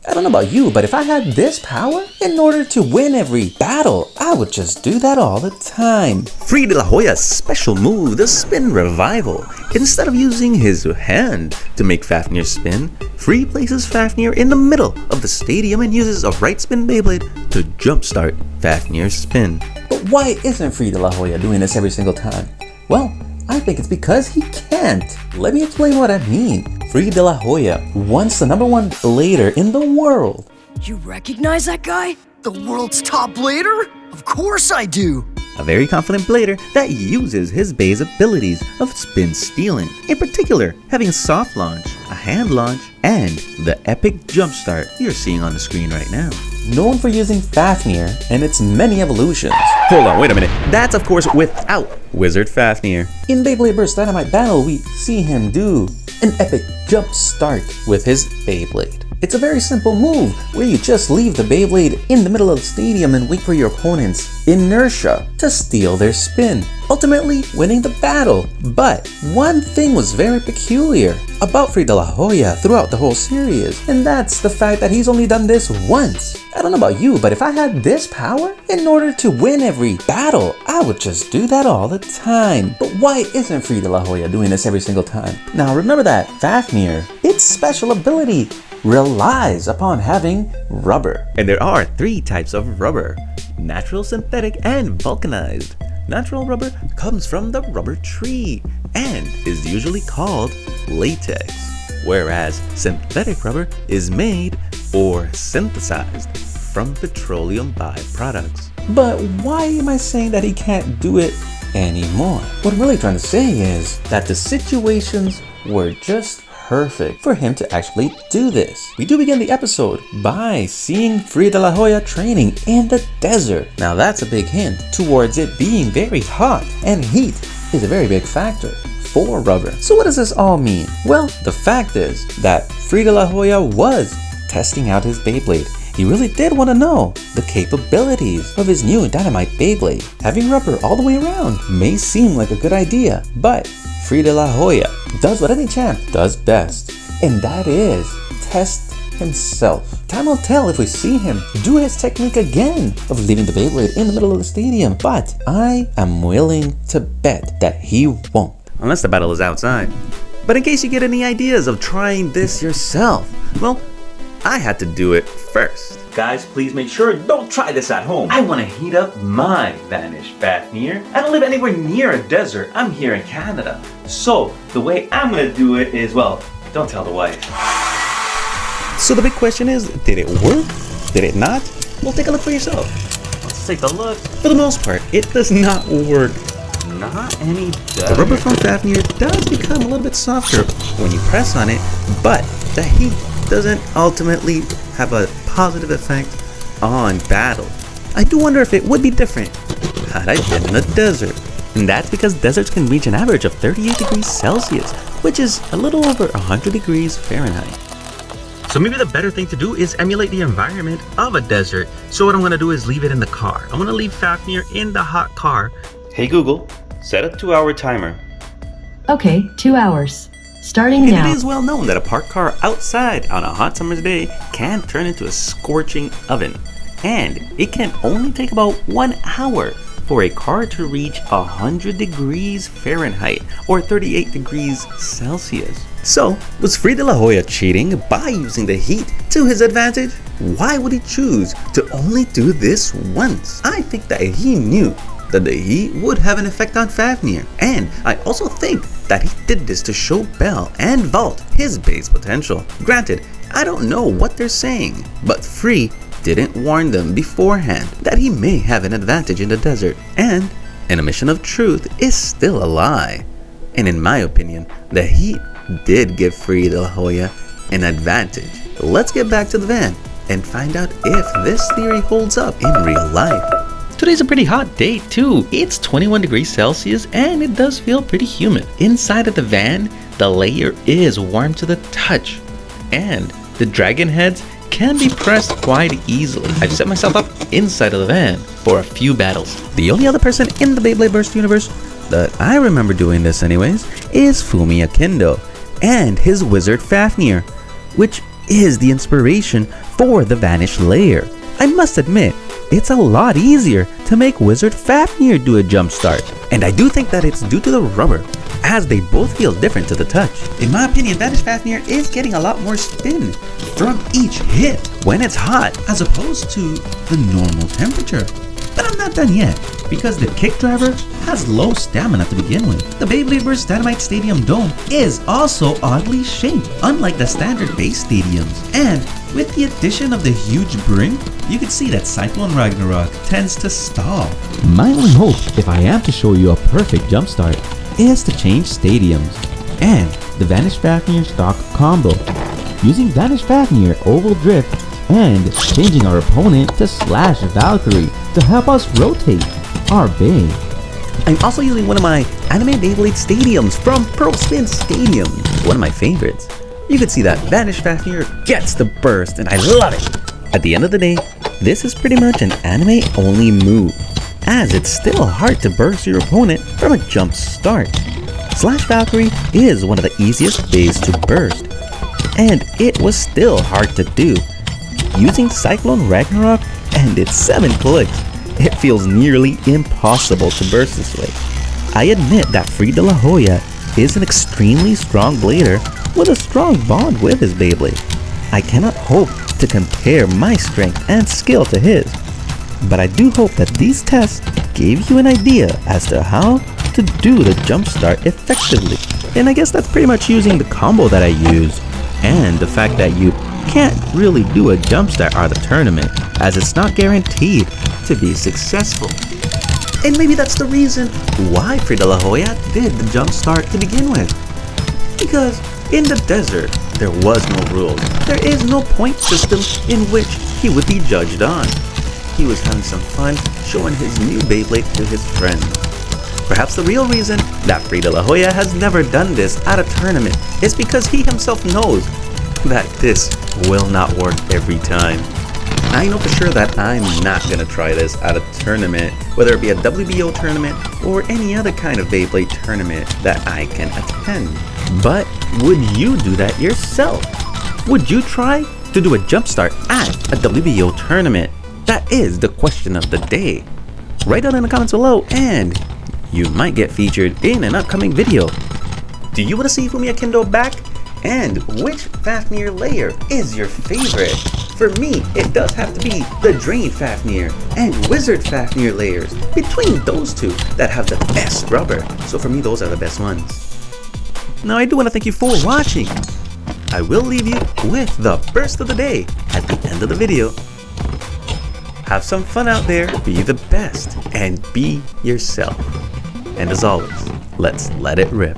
I don't know about you, but if I had this power, in order to win every battle, I would just do that all the time. Free De La Hoya's special move, the Spin Revival. Instead of using his hand to make Fafnir spin, Free places Fafnir in the middle of the stadium and uses a right spin Beyblade to jumpstart Fafnir's spin. But why isn't Free De La Hoya doing this every single time? Well, I think it's because he can't. Let me explain what I mean. Free De La Hoya, once the #1 blader in the world. You recognize that guy? The world's top blader? Of course I do! A very confident blader that uses his base abilities of spin stealing, in particular having a soft launch, a hand launch, and the epic jumpstart you're seeing on the screen right now. Known for using Fafnir and its many evolutions. Hold on, wait a minute. That's of course without Wizard Fafnir. In Beyblade Burst Dynamite Battle, we see him do an epic jump start with his Beyblade. It's a very simple move where you just leave the Beyblade in the middle of the stadium and wait for your opponent's inertia to steal their spin, ultimately winning the battle. But one thing was very peculiar about Free De La Hoya throughout the whole series, and that's the fact that he's only done this once. I don't know about you, but if I had this power, in order to win every battle, I would just do that all the time. But why isn't Free De La Hoya doing this every single time? Now remember that Fafnir, its special ability relies upon having rubber. And there are 3 types of rubber: natural, synthetic, and vulcanized. Natural rubber comes from the rubber tree and is usually called latex, whereas synthetic rubber is made or synthesized from petroleum byproducts. But why am I saying that he can't do it anymore? What I'm really trying to say is that the situations were just perfect for him to actually do this. We do begin the episode by seeing Free De La Hoya training in the desert. Now that's a big hint towards it being very hot, and heat is a very big factor for rubber. So what does this all mean? Well, the fact is that Free De La Hoya was testing out his Beyblade. He really did want to know the capabilities of his new Dynamite Beyblade. Having rubber all the way around may seem like a good idea, but Free De La Hoya does what any champ does best, and that is test himself. Time will tell if we see him do his technique again of leaving the Beyblade in the middle of the stadium, but I am willing to bet that he won't. Unless the battle is outside. But in case you get any ideas of trying this yourself, well, I had to do it first. Guys, please make sure don't try this at home. I want to heat up my Vanish Fafnir. I don't live anywhere near a desert. I'm here in Canada. So the way I'm going to do it is, well, don't tell the wife. So the big question is, did it work? Did it not? Well, take a look for yourself. Let's take a look. For the most part, it does not work. Not any better. The rubber from Fafnir does become a little bit softer when you press on it, but the heat doesn't ultimately have a positive effect on battle. I do wonder if it would be different had I been in a desert. And that's because deserts can reach an average of 38 degrees Celsius, which is a little over 100 degrees Fahrenheit. So maybe the better thing to do is emulate the environment of a desert. So what I'm going to do is leave it in the car. I'm going to leave Fafnir in the hot car. Hey Google, set a 2-hour timer. Okay, 2 hours. Starting And now. it is well known that a parked car outside on a hot summer's day can turn into a scorching oven. And it can only take about 1 hour for a car to reach 100 degrees Fahrenheit or 38 degrees Celsius. So, was Free De La Hoya cheating by using the heat to his advantage? Why would he choose to only do this once? I think that he knew that the heat would have an effect on Fafnir, and I also think that he did this to show Bell and Vault his base potential. Granted, I don't know what they're saying, but Free didn't warn them beforehand that he may have an advantage in the desert, and an omission of truth is still a lie. And in my opinion, the heat did give Free De La Hoya an advantage. Let's get back to the van and find out if this theory holds up in real life. Today's a pretty hot day too. It's 21 degrees Celsius and it does feel pretty humid. Inside of the van, the layer is warm to the touch and the dragon heads can be pressed quite easily. I've set myself up inside of the van for a few battles. The only other person in the Beyblade Burst universe that I remember doing this anyways is Fumi Akindo and his wizard Fafnir, which is the inspiration for the Vanish layer. I must admit, it's a lot easier to make Wizard Fafnir do a jump start. And I do think that it's due to the rubber, as they both feel different to the touch. In my opinion, Vanish Fafnir is getting a lot more spin from each hit when it's hot, as opposed to the normal temperature. But I'm not done yet, because the kick driver has low stamina to begin with. The Beyblade Burst Dynamite Stadium Dome is also oddly shaped, unlike the standard base stadiums. And with the addition of the huge brink, you can see that Cyclone Ragnarok tends to stall. My only hope, if I am to show you a perfect jump start, is to change stadiums and the Vanish Fafnir stock combo, using Vanish Fafnir Oval Drift and changing our opponent to Slash Valkyrie to help us rotate our bay. I'm also using one of my anime Beyblade stadiums from Pearl Spin Stadium, one of my favorites. You can see that Vanish Fafnir gets the burst and I love it! At the end of the day, this is pretty much an anime only move, as it's still hard to burst your opponent from a jump start. Slash Valkyrie is one of the easiest bays to burst, and it was still hard to do. Using Cyclone Ragnarok and its 7 clicks, it feels nearly impossible to burst this way. I admit that Free De La Hoya is an extremely strong blader with a strong bond with his Beyblade. I cannot hope to compare my strength and skill to his, but I do hope that these tests gave you an idea as to how to do the jump start effectively. And I guess that's pretty much using the combo that I use, and the fact that you can't really do a jump start out of the tournament, as it's not guaranteed to be successful. And maybe that's the reason why Free De La Hoya did the jump start to begin with. Because in the desert, there was no rules. There is no point system in which he would be judged on. He was having some fun showing his new Beyblade to his friends. Perhaps the real reason that Free De La Hoya has never done this at a tournament is because he himself knows that this will not work every time. I know for sure that I'm not gonna try this at a tournament, whether it be a WBO tournament or any other kind of Beyblade tournament that I can attend. But would you do that yourself? Would you try to do a jump start at a WBO tournament? That is the question of the day. Write down in the comments below and you might get featured in an upcoming video. Do you want to see Fumiya Kendo back? And which Fafnir layer is your favorite? For me, it does have to be the Drain Fafnir and Wizard Fafnir layers. Between those two that have the best rubber. So for me, those are the best ones. Now I do want to thank you for watching. I will leave you with the burst of the day at the end of the video. Have some fun out there, be the best, and be yourself. And as always, let's let it rip.